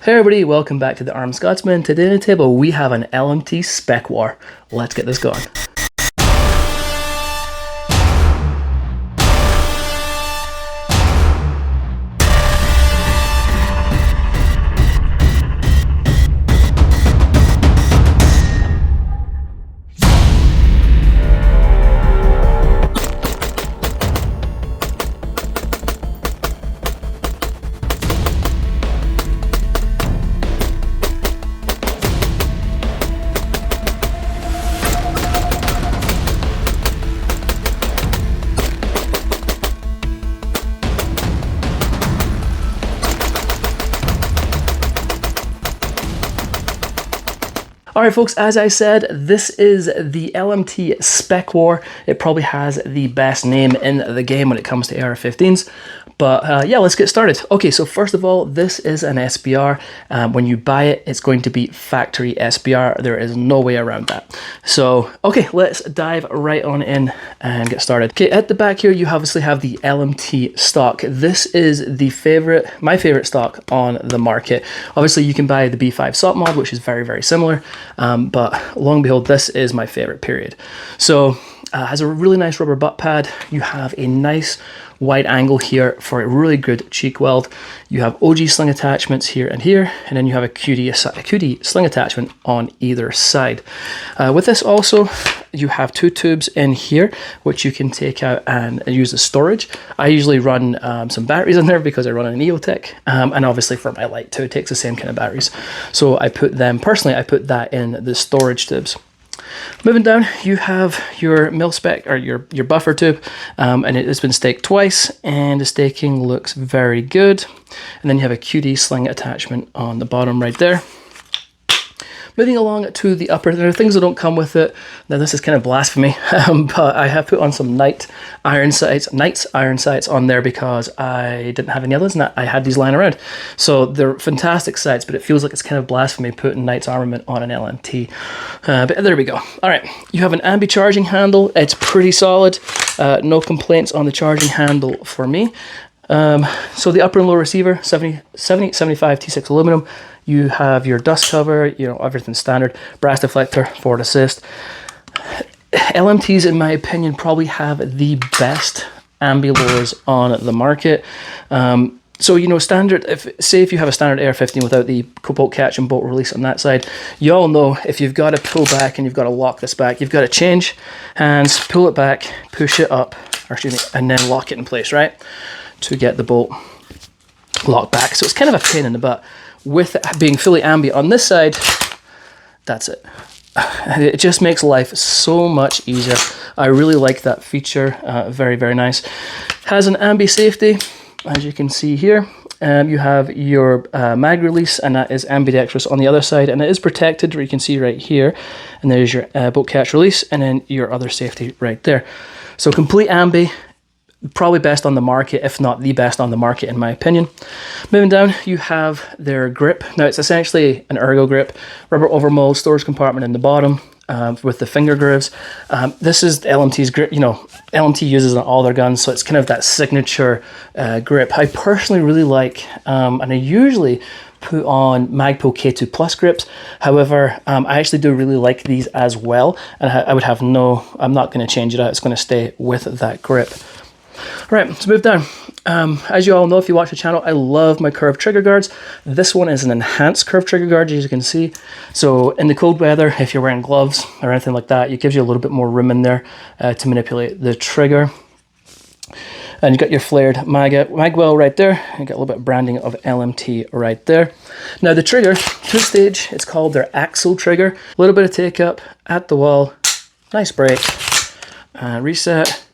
Hey everybody, welcome back to the Armed Scotsman. Today on the table we have an LMT SPECWAR. Let's get this going. Alright folks, as I said, this is the LMT SPECWAR. It probably has the best name in the game when it comes to AR-15s. But yeah, let's get started. Okay, so first of all, this is an SBR. When you buy it, it's going to be factory SBR. There is no way around that. So, okay, let's dive right on in and get started. Okay, at the back here, you obviously have the LMT stock. This is my favorite stock on the market. Obviously, you can buy the B5 SOP mod, which is very, very similar. But long and behold, this is my favorite, period. So, has a really nice rubber butt pad. You have a nice wide angle here for a really good cheek weld. You have OG sling attachments here, and then you have a QD sling attachment on either side. With this also, you have two tubes in here, which you can take out and use as storage. I usually run some batteries in there because I run an EOTech, and obviously for my light too, it takes the same kind of batteries. So I put that in the storage tubes. Moving down, you have your mil-spec or your buffer tube, and it has been staked twice, and the staking looks very good. And then you have a QD sling attachment on the bottom right there. Moving along to the upper, there are things that don't come with it. Now this is kind of blasphemy, but I have put on some Knight's iron sights on there because I didn't have any others, and I had these lying around. So they're fantastic sights, but it feels like it's kind of blasphemy putting Knight's armament on an LMT. But there we go. All right, you have an ambi charging handle. It's pretty solid. No complaints on the charging handle for me. So the upper and lower receiver, 70, 75 T6 aluminum. You have your dust cover, everything standard. Brass deflector, forward assist. LMTs, in my opinion, probably have the best ambi lowers on the market. So, standard, if you have a standard AR-15 without the bolt catch and bolt release on that side, you all know if you've got to pull back and you've got to lock this back, you've got to change hands, pull it back, push it up, and then lock it in place, right? To get the bolt locked back. So it's kind of a pain in the butt. With it being fully ambi on this side, that's it. It just makes life so much easier. I really like that feature. Very, very nice. Has an ambi safety, as you can see here. You have your mag release, and that is ambidextrous on the other side, and it is protected, where you can see right here. And there's your bolt catch release, and then your other safety right there. So complete ambi. Probably best on the market, if not the best on the market, in my opinion. Moving down, you have their grip. Now, it's essentially an ergo grip, rubber overmold, storage compartment in the bottom with the finger grooves. This is LMT's grip. LMT uses it on all their guns, so it's kind of that signature grip. I personally really like, and I usually put on Magpul K2 Plus grips. However, I actually do really like these as well, and I'm not going to change it out. It's going to stay with that grip. All right, let's move down. As you all know, if you watch the channel, I love my curved trigger guards. This one is an enhanced curved trigger guard, as you can see. So in the cold weather, if you're wearing gloves or anything like that, it gives you a little bit more room in there to manipulate the trigger. And you got your flared mag well right there. You got a little bit of branding of LMT right there. Now the trigger, two-stage, it's called their axle trigger. A little bit of take up at the wall, nice break, reset.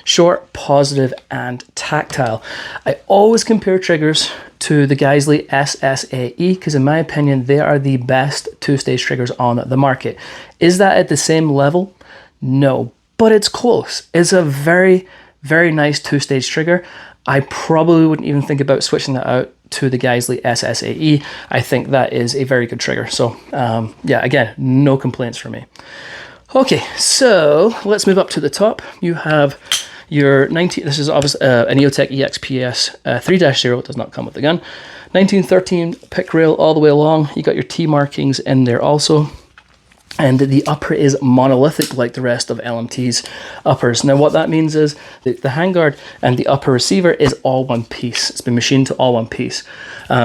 Short, positive, and tactile. I always compare triggers to the Geissele SSAE because in my opinion, they are the best two-stage triggers on the market. Is that at the same level? No, but it's close. It's a very, very nice two-stage trigger. I probably wouldn't even think about switching that out to the Geissele SSAE. I think that is a very good trigger. So yeah, again, no complaints from me. Okay, so let's move up to the top. You have your 19, this is obviously an EOTech EXPS 3-0, it does not come with the gun. 1913 pick rail all the way along. You got your T markings in there also. And the upper is monolithic like the rest of LMT's uppers. Now what that means is the handguard and the upper receiver is all one piece. It's been machined to all one piece.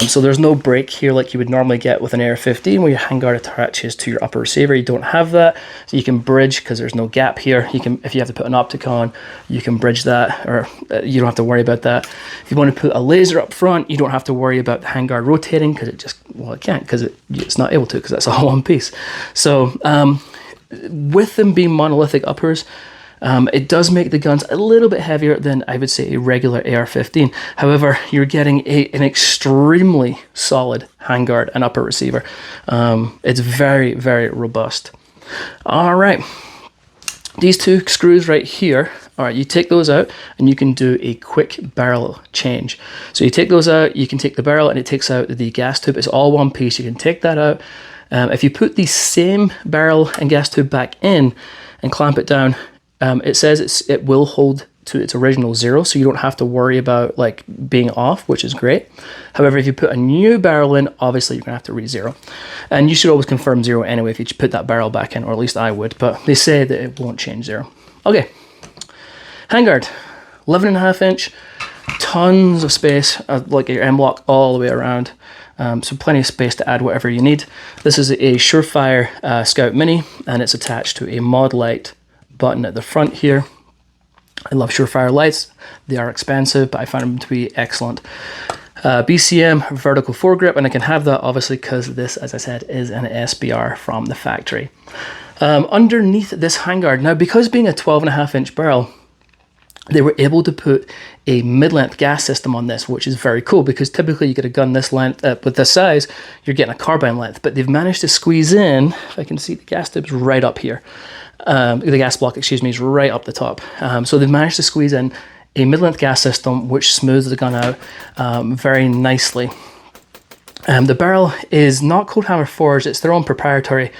So there's no break here like you would normally get with an AR-15 where your handguard attaches to your upper receiver. You don't have that. So you can bridge because there's no gap here. You can, if you have to put an optic on, you can bridge that, or you don't have to worry about that. If you want to put a laser up front, you don't have to worry about the handguard rotating because it just, well, it can't because it's not able to because that's all one piece. So with them being monolithic uppers, it does make the guns a little bit heavier than I would say a regular AR-15. However, you're getting an extremely solid handguard and upper receiver. It's very, very robust. All right, these two screws right here, all right, you take those out and you can do a quick barrel change. So you take those out, you can take the barrel and it takes out the gas tube. It's all one piece. You can take that out. If you put the same barrel and gas tube back in and clamp it down, it says it will hold to its original 0, so you don't have to worry about like being off, which is great. However, if you put a new barrel in, obviously you're gonna have to re-0. And you should always confirm 0 anyway if you put that barrel back in, or at least I would, but they say that it won't change 0. Okay, handguard, 11.5 inch, tons of space, like your M-lock all the way around. So plenty of space to add whatever you need. This is a Surefire Scout Mini, and it's attached to a mod light button at the front here. I love Surefire lights. They are expensive, but I find them to be excellent. BCM vertical foregrip, and I can have that obviously because this, as I said, is an SBR from the factory. Underneath this handguard, now because being a 12.5 inch barrel, they were able to put a mid-length gas system on this, which is very cool because typically you get a gun this length, with this size, you're getting a carbine length, but they've managed to squeeze in, if I can see the gas tub's right up here. The gas block, excuse me, is right up the top. So they've managed to squeeze in a mid-length gas system, which smooths the gun out very nicely. The barrel is not Cold Hammer forged, it's their own proprietary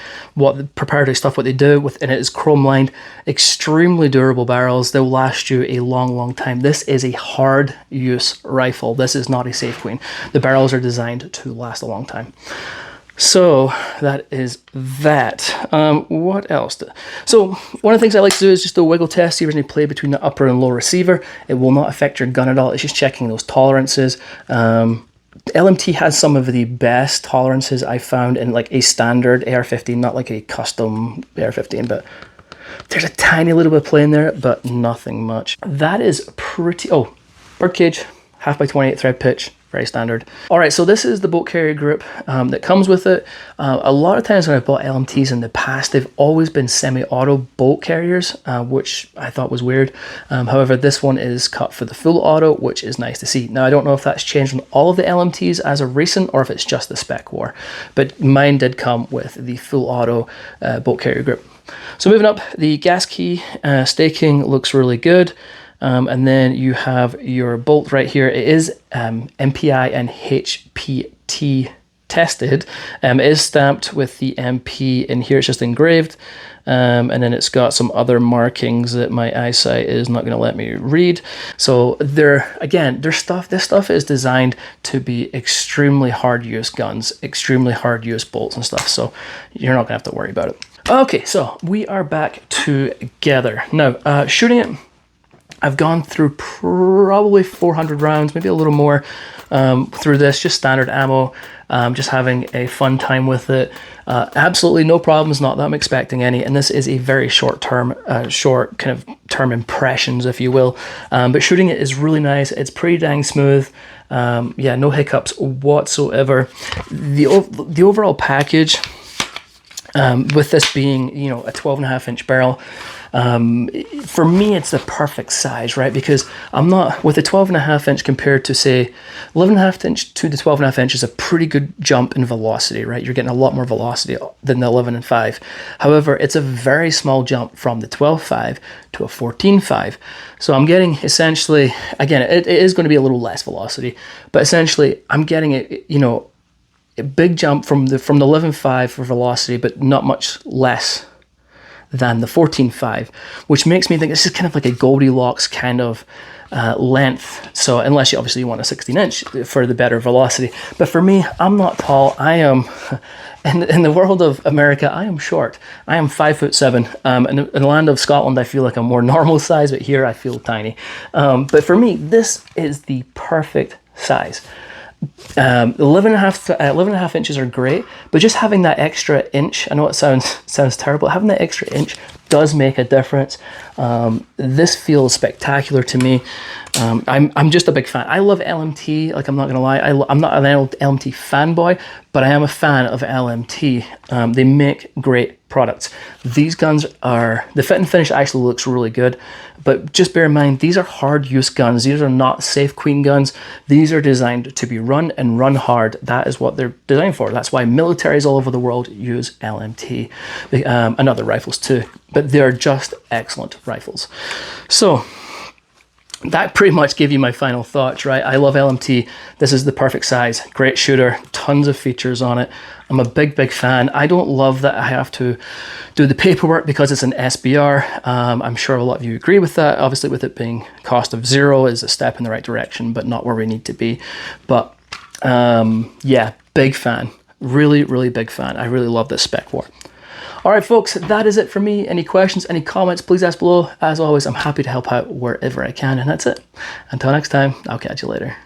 stuff, what they do within it is chrome lined, extremely durable barrels. They'll last you a long, long time. This is a hard use rifle. This is not a safe queen. The barrels are designed to last a long time. So that is that. What else? So one of the things I like to do is just a wiggle test, see if there's any play between the upper and lower receiver. It will not affect your gun at all. It's just checking those tolerances. LMT has some of the best tolerances I found in like a standard AR-15, not like a custom AR-15, but there's a tiny little bit of play in there, but nothing much. That is pretty, oh, birdcage, 1/2x28 thread pitch, very standard. All right, so this is the bolt carrier grip that comes with it. A lot of times when I've bought LMTs in the past, they've always been semi-auto bolt carriers, which I thought was weird. However, this one is cut for the full auto, which is nice to see. Now, I don't know if that's changed on all of the LMTs as of recent, or if it's just the SPECWAR, but mine did come with the full auto bolt carrier grip. So moving up, the gas key staking looks really good. And then you have your bolt right here. It is MPI and HPT tested. It is stamped with the MP in here. It's just engraved. And then it's got some other markings that my eyesight is not going to let me read. So this stuff is designed to be extremely hard use guns, extremely hard use bolts and stuff. So you're not going to have to worry about it. Okay, so we are back together. Now, shooting it, I've gone through probably 400 rounds, maybe a little more through this, just standard ammo, just having a fun time with it. Absolutely no problems, not that I'm expecting any, and this is a very short kind of term impressions, if you will. But shooting it is really nice. It's pretty dang smooth. Yeah, no hiccups whatsoever. The overall package, with this being, you know, a 12.5 inch barrel, for me it's the perfect size, right? Because I'm not with a 12.5 inch compared to say 11.5 inch to the 12.5 inch is a pretty good jump in velocity, right? You're getting a lot more velocity than the 11.5. However, it's a very small jump from the 12.5 to a 14.5. So I'm getting essentially, again, it is going to be a little less velocity, but essentially I'm getting it, you know, a big jump from the 11.5 for velocity, but not much less than the 14.5, which makes me think this is kind of like a Goldilocks kind of length. So unless you obviously want a 16-inch for the better velocity. But for me, I'm not tall. I am, in the world of America, I am short. I am 5'7". In the land of Scotland, I feel like I'm more normal size, but here I feel tiny. But for me, this is the perfect size. 11 and a half inches are great, but just having that extra inch, I know it sounds terrible, having that extra inch does make a difference. This feels spectacular to me. I'm just a big fan. I love LMT, like I'm not gonna lie. I'm not an LMT fanboy, but I am a fan of LMT. They make great products. These guns are, the fit and finish actually looks really good, but just bear in mind, these are hard use guns. These are not safe queen guns. These are designed to be run and run hard. That is what they're designed for. That's why militaries all over the world use LMT, and other rifles too, but they're just excellent rifles. So that pretty much gave you my final thoughts, right? I love LMT. This is the perfect size, great shooter, tons of features on it. I'm a big fan. I don't love that I have to do the paperwork because it's an SBR. I'm sure a lot of you agree with that. Obviously, with it being cost of zero is a step in the right direction, but not where we need to be. But yeah, big fan. Really big fan. I really love this Spec War. All right, folks, that is it for me. Any questions, any comments, please ask below. As always, I'm happy to help out wherever I can, and that's it. Until next time, I'll catch you later.